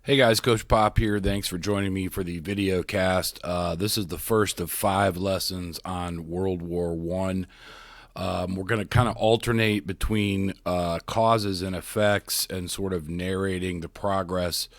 Hey guys, Coach Pop here. Thanks for joining me for the video cast. This is the first of 5 lessons on World War One. We're going to kind of alternate between causes and effects and sort of narrating the progress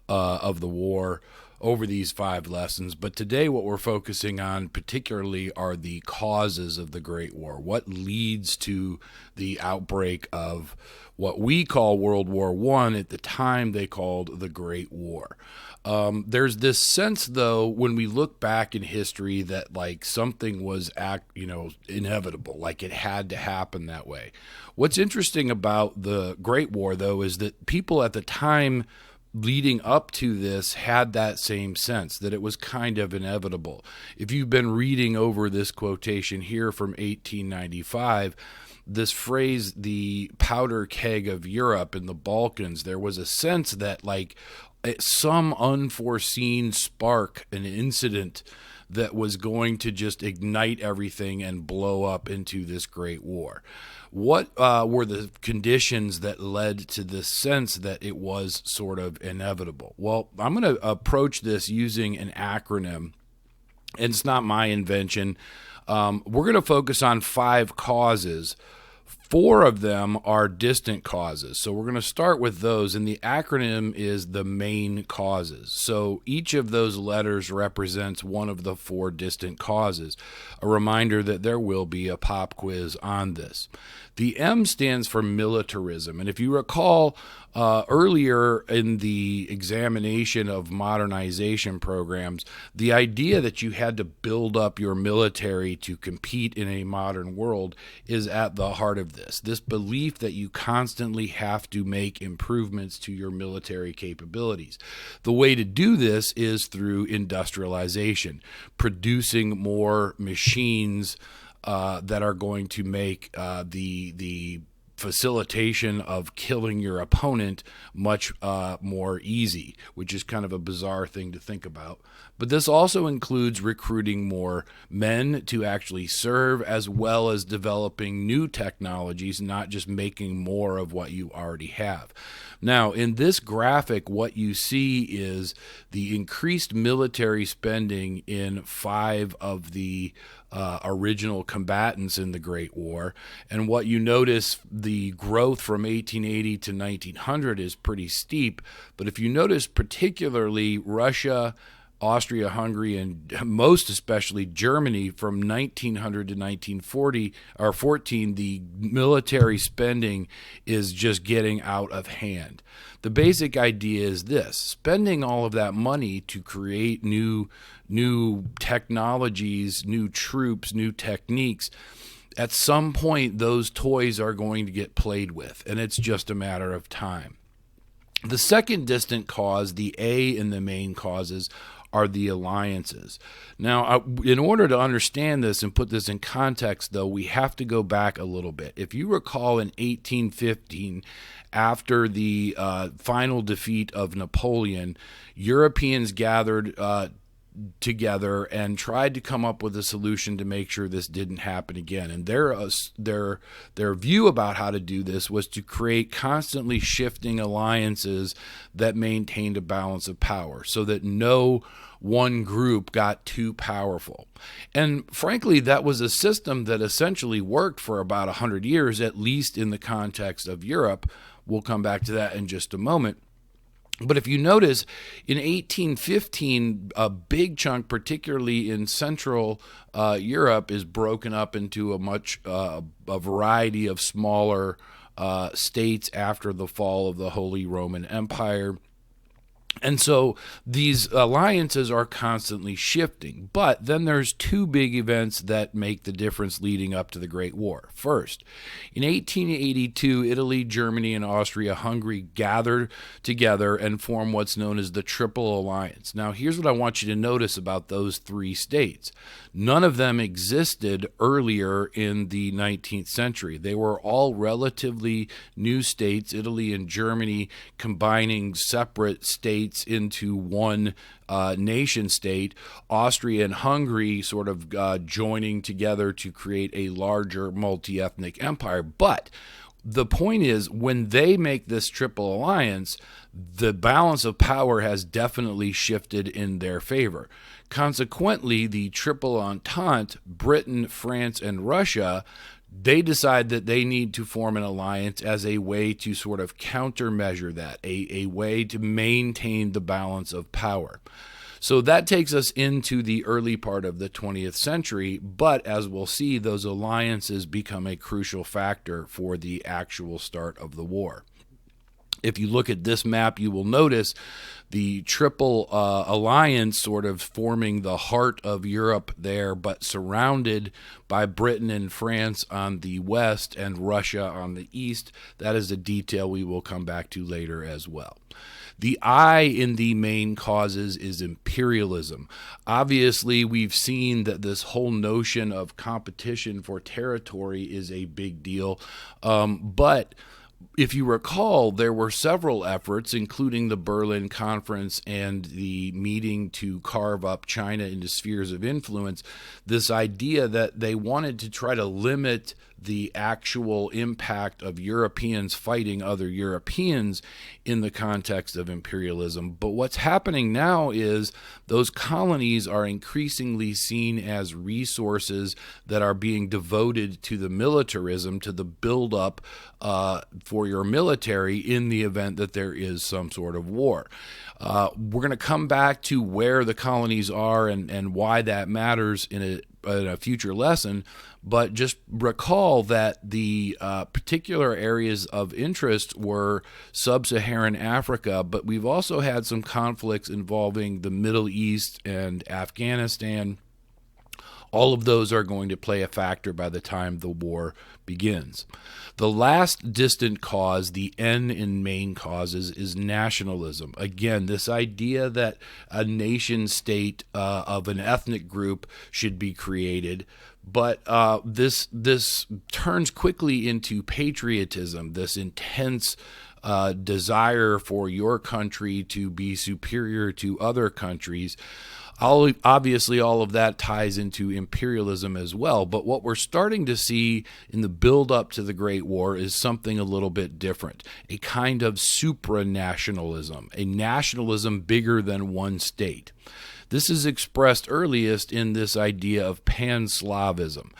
of the war over these 5 lessons. But today what we're focusing on particularly are the causes of the Great War. What leads to the outbreak of what we call World War One. At the time they called the Great War. There's this sense, though, when we look back in history that like something was inevitable, like it had to happen that way. What's interesting about the Great War, though, is that people at the time leading up to this had that same sense that it was kind of inevitable. If you've been reading over this quotation here from 1895, this phrase, the powder keg of Europe in the Balkans, there was a sense that like some unforeseen spark, an incident that was going to just ignite everything and blow up into this great war. What were the conditions that led to this sense that it was sort of inevitable? Well, I'm going to approach this using an acronym, and it's not my invention. We're going to focus on 5 causes. 4 of them are distant causes. So we're going to start with those, and the acronym is the main causes. So each of those letters represents one of the 4 distant causes. A reminder that there will be a pop quiz on this. The M stands for militarism, and if you recall, earlier in the examination of modernization programs, the idea that you had to build up your military to compete in a modern world is at the heart of this. This belief that you constantly have to make improvements to your military capabilities. The way to do this is through industrialization, producing more machines that are going to make the facilitation of killing your opponent much more easy, which is kind of a bizarre thing to think about. But this also includes recruiting more men to actually serve, as well as developing new technologies, not just making more of what you already have. Now, in this graphic, what you see is the increased military spending in 5 of the original combatants in the Great War. And what you notice, the growth from 1880 to 1900 is pretty steep. But if you notice particularly Russia, Austria-Hungary, and most especially Germany, from 1900 to 1940 or 14, the military spending is just getting out of hand. The basic idea is this: spending all of that money to create new technologies, new troops, new techniques. At some point, those toys are going to get played with, and it's just a matter of time. The second distant cause, the A in the main causes, are the alliances. Now, in order to understand this and put this in context, though, we have to go back a little bit. If you recall, in 1815, after the final defeat of Napoleon, Europeans gathered together and tried to come up with a solution to make sure this didn't happen again. And their view about how to do this was to create constantly shifting alliances that maintained a balance of power, so that no one group got too powerful. And frankly, that was a system that essentially worked for about 100 years, at least in the context of Europe. We'll come back to that in just a moment. But if you notice, in 1815, a big chunk, particularly in Central Europe, is broken up into a variety of smaller states after the fall of the Holy Roman Empire. And so these alliances are constantly shifting. But then there's 2 big events that make the difference leading up to the Great War. First, in 1882, Italy, Germany, and Austria-Hungary gathered together and formed what's known as the Triple Alliance. Now, here's what I want you to notice about those 3 states. None of them existed earlier in the 19th century. They were all relatively new states, Italy and Germany combining separate states into one nation state, Austria and Hungary sort of joining together to create a larger multi-ethnic empire. But the point is, when they make this triple alliance, the balance of power has definitely shifted in their favor. Consequently, the triple entente, Britain, France, and Russia, they decide that they need to form an alliance as a way to sort of countermeasure that, a way to maintain the balance of power. So that takes us into the early part of the 20th century, but as we'll see, those alliances become a crucial factor for the actual start of the war. If you look at this map, you will notice the triple alliance sort of forming the heart of Europe there, but surrounded by Britain and France on the west and Russia on the east. That is a detail we will come back to later as well. The I in the main causes is imperialism. Obviously, we've seen that this whole notion of competition for territory is a big deal, but if you recall, there were several efforts, including the Berlin Conference and the meeting to carve up China into spheres of influence, this idea that they wanted to try to limit the actual impact of Europeans fighting other Europeans in the context of imperialism. But what's happening now is those colonies are increasingly seen as resources that are being devoted to the militarism, to the buildup for your military in the event that there is some sort of war. We're going to come back to where the colonies are and why that matters in a future lesson, but just recall that the particular areas of interest were sub-Saharan Africa, but we've also had some conflicts involving the Middle East and Afghanistan. All of those are going to play a factor by the time the war begins. The last distant cause, the N in main causes, is nationalism. Again, this idea that a nation state of an ethnic group should be created, but this turns quickly into patriotism, this intense desire for your country to be superior to other countries. Obviously, all of that ties into imperialism as well, but what we're starting to see in the build-up to the Great War is something a little bit different, a kind of supranationalism, a nationalism bigger than one state. This is expressed earliest in this idea of pan-Slavism.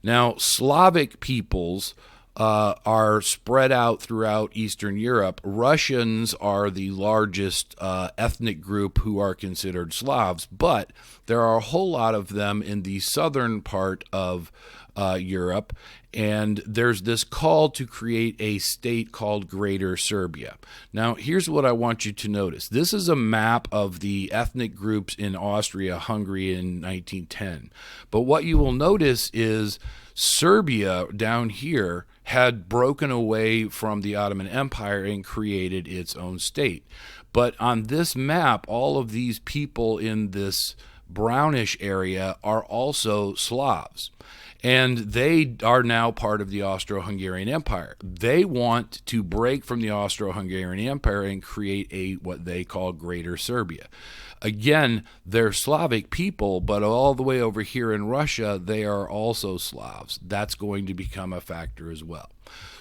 Now, Slavic peoples are spread out throughout Eastern Europe. Russians are the largest ethnic group who are considered Slavs, but there are a whole lot of them in the southern part of Europe, and there's this call to create a state called Greater Serbia. Now, here's what I want you to notice. This is a map of the ethnic groups in Austria-Hungary in 1910, but what you will notice is Serbia down here had broken away from the Ottoman Empire and created its own state. But on this map, all of these people in this brownish area are also Slavs. And they are now part of the Austro-Hungarian Empire. They want to break from the Austro-Hungarian Empire and create what they call Greater Serbia. Again, they're Slavic people, but all the way over here in Russia, they are also Slavs. That's going to become a factor as well.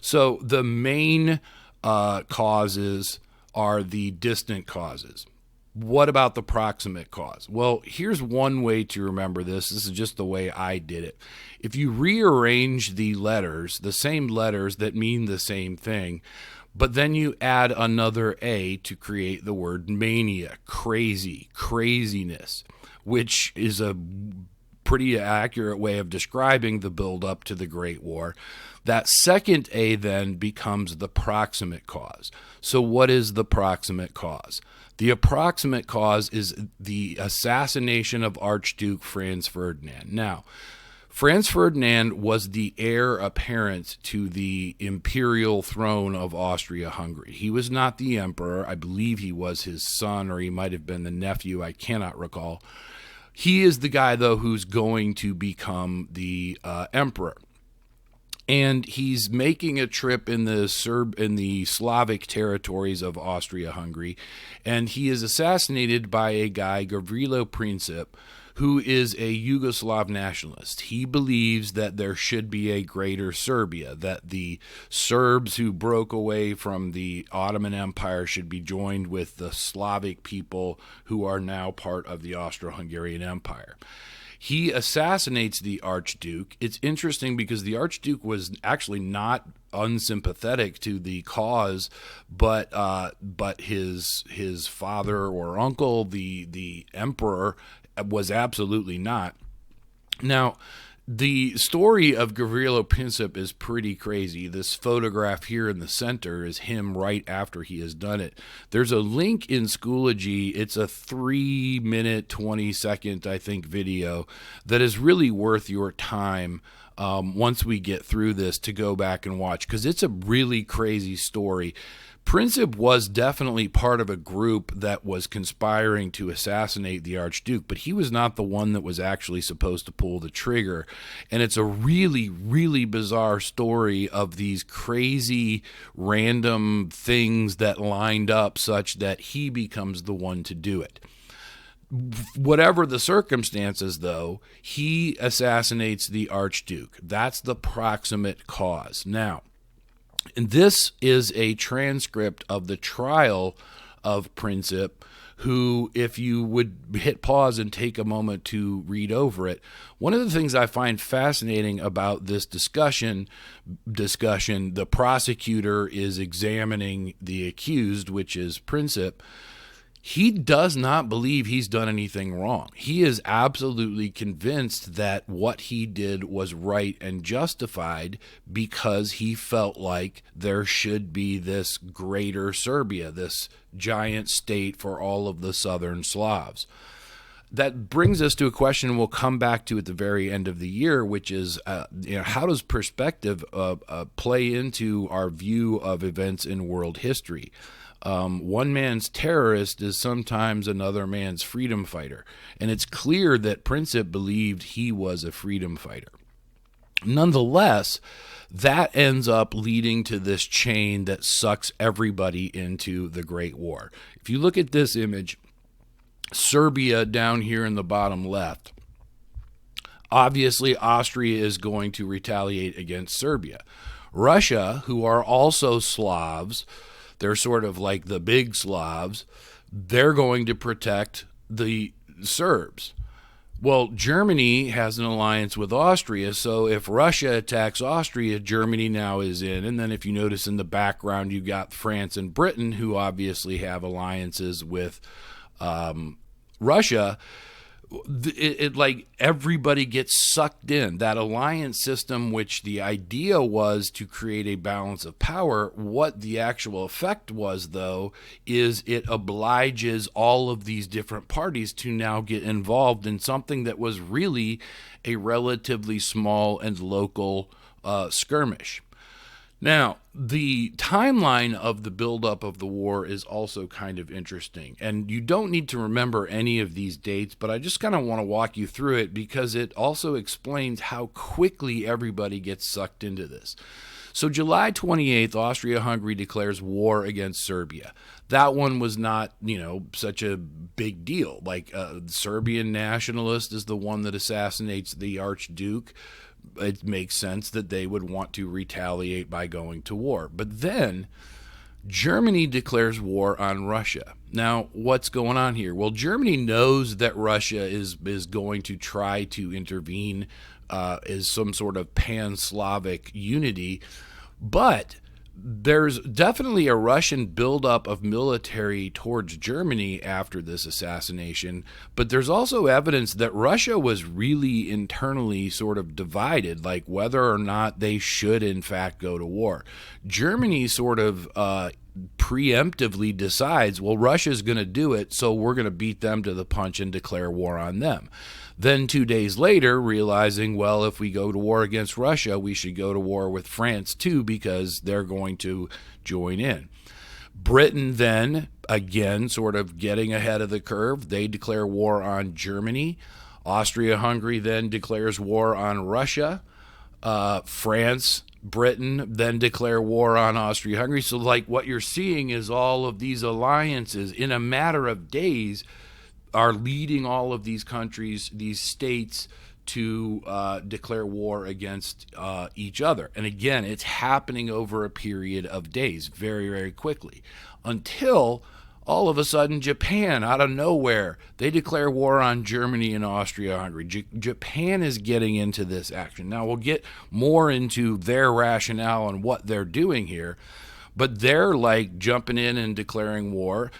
So the main causes are the distant causes. What about the proximate cause? Well, here's one way to remember this. This is just the way I did it. If you rearrange the letters, the same letters that mean the same thing, but then you add another A to create the word mania, crazy, craziness, which is a pretty accurate way of describing the buildup to the Great War. That second A then becomes the proximate cause. So what is the proximate cause? The approximate cause is the assassination of Archduke Franz Ferdinand. Now, Franz Ferdinand was the heir apparent to the imperial throne of Austria-Hungary. He was not the emperor. I believe he was his son, or he might have been the nephew. I cannot recall. He is the guy, though, who's going to become the emperor. And he's making a trip in the Slavic territories of Austria-Hungary, and he is assassinated by a guy, Gavrilo Princip, who is a Yugoslav nationalist. He believes that there should be a greater Serbia, that the Serbs who broke away from the Ottoman Empire should be joined with the Slavic people who are now part of the Austro-Hungarian Empire. He assassinates the Archduke. It's interesting because the Archduke was actually not unsympathetic to the cause, but his father or uncle, the emperor, was absolutely not. Now, the story of Gavrilo Princip is pretty crazy. This photograph here in the center is him right after he has done it. There's a link in Schoology. It's a 3-minute, 20-second, I think, video that is really worth your time once we get through this to go back and watch, because it's a really crazy story. Princip was definitely part of a group that was conspiring to assassinate the Archduke, but he was not the one that was actually supposed to pull the trigger. And it's a really, really bizarre story of these crazy random things that lined up such that he becomes the one to do it. Whatever the circumstances, though, he assassinates the Archduke. That's the proximate cause. Now, and this is a transcript of the trial of Princip, who, if you would hit pause and take a moment to read over it, one of the things I find fascinating about this discussion, the prosecutor is examining the accused, which is Princip. He does not believe he's done anything wrong. He is absolutely convinced that what he did was right and justified because he felt like there should be this greater Serbia, this giant state for all of the southern Slavs. That brings us to a question we'll come back to at the very end of the year, which is, how does perspective play into our view of events in world history? One man's terrorist is sometimes another man's freedom fighter, and it's clear that Princip believed he was a freedom fighter. Nonetheless, that ends up leading to this chain that sucks everybody into the Great War. If you look at this image, Serbia down here in the bottom left, obviously Austria is going to retaliate against Serbia. Russia, who are also Slavs, they're sort of like the big Slavs, they're going to protect the Serbs. Well, Germany has an alliance with Austria, so if Russia attacks Austria, Germany now is in. And then if you notice in the background, you've got France and Britain, who obviously have alliances with Russia. It like everybody gets sucked in that alliance system, which the idea was to create a balance of power. What the actual effect was, though, is it obliges all of these different parties to now get involved in something that was really a relatively small and local skirmish. Now, the timeline of the buildup of the war is also kind of interesting, and you don't need to remember any of these dates, but I just kind of want to walk you through it because it also explains how quickly everybody gets sucked into this. So July 28th, Austria-Hungary declares war against Serbia. That one was not, such a big deal. Like, Serbian nationalist is the one that assassinates the Archduke. It makes sense that they would want to retaliate by going to war. But then Germany declares war on Russia. Now, what's going on here? Well, Germany knows that Russia is going to try to intervene as some sort of pan-Slavic unity, but there's definitely a Russian buildup of military towards Germany after this assassination, but there's also evidence that Russia was really internally sort of divided, like whether or not they should in fact go to war. Germany sort of preemptively decides, well, Russia's going to do it, so we're going to beat them to the punch and declare war on them. Then 2 days later, realizing, well, if we go to war against Russia, we should go to war with France too, because they're going to join in. Britain then, again, sort of getting ahead of the curve, they declare war on Germany. Austria-Hungary then declares war on Russia. France, Britain then declare war on Austria-Hungary. So like what you're seeing is all of these alliances in a matter of days are leading all of these countries, these states, to declare war against each other. And again, it's happening over a period of days, very, very quickly, until all of a sudden Japan, out of nowhere, they declare war on Germany and Austria-Hungary. Japan is getting into this action. Now, we'll get more into their rationale and what they're doing here, but they're like jumping in and declaring war.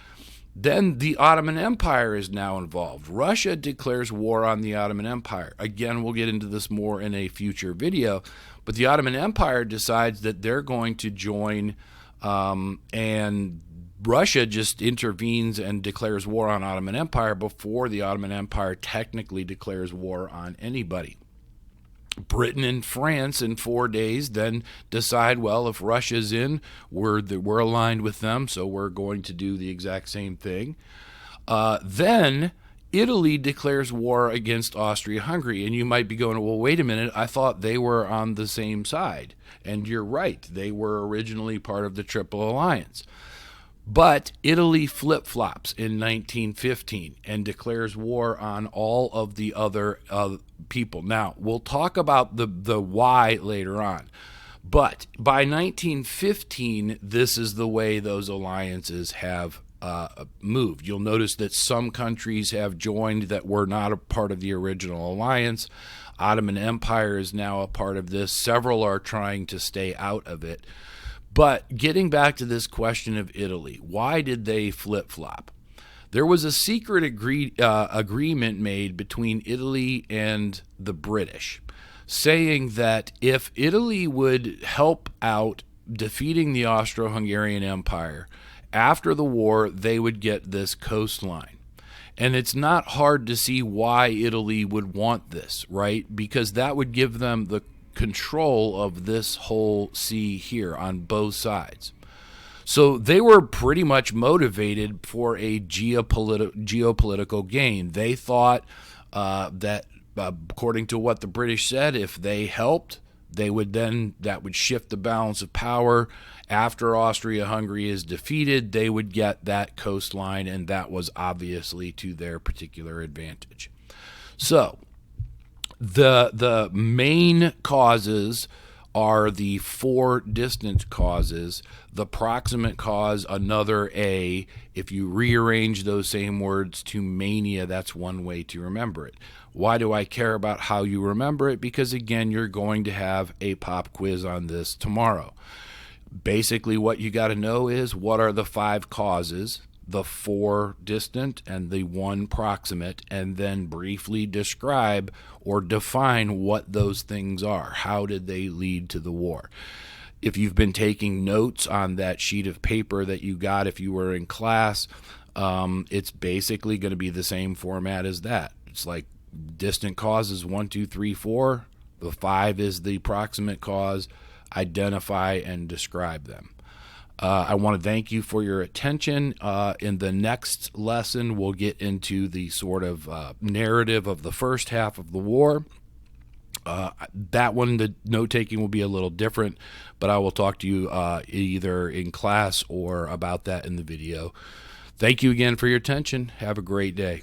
Then the Ottoman Empire is now involved. Russia declares war on the Ottoman Empire. Again, we'll get into this more in a future video, but the Ottoman Empire decides that they're going to join, and Russia just intervenes and declares war on Ottoman Empire before the Ottoman Empire technically declares war on anybody. Britain and France in 4 days then decide, well, if Russia's in, we're aligned with them, so we're going to do the exact same thing. Then Italy declares war against Austria-Hungary, and you might be going, well, wait a minute, I thought they were on the same side. And you're right, they were originally part of the Triple Alliance. But Italy flip-flops in 1915 and declares war on all of the other people. Now, we'll talk about the why later on. But by 1915, this is the way those alliances have moved. You'll notice that some countries have joined that were not a part of the original alliance. Ottoman Empire is now a part of this. Several are trying to stay out of it. But getting back to this question of Italy, why did they flip-flop? There was a secret agreement made between Italy and the British, saying that if Italy would help out defeating the Austro-Hungarian Empire, after the war, they would get this coastline. And it's not hard to see why Italy would want this, right? Because that would give them the control of this whole sea here on both sides. So they were pretty much motivated for a geopolitical gain. They thought that, according to what the British said, if they helped, that would shift the balance of power. After Austria-Hungary is defeated, they would get that coastline, and that was obviously to their particular advantage. So the main causes are the four distant causes. The proximate cause, another A. If you rearrange those same words to mania, that's one way to remember it. Why do I care about how you remember it? Because, again, you're going to have a pop quiz on this tomorrow. Basically, what you got to know is what are the five causes, the four distant and the one proximate, and then briefly describe or define what those things are. How did they lead to the war? If you've been taking notes on that sheet of paper that you got if you were in class, it's basically going to be the same format as that. It's like distant causes 1, 2, 3, 4. The 5 is the proximate cause. Identify and describe them. I want to thank you for your attention. In the next lesson, we'll get into the sort of narrative of the first half of the war. That one, the note-taking will be a little different, but I will talk to you either in class or about that in the video. Thank you again for your attention. Have a great day.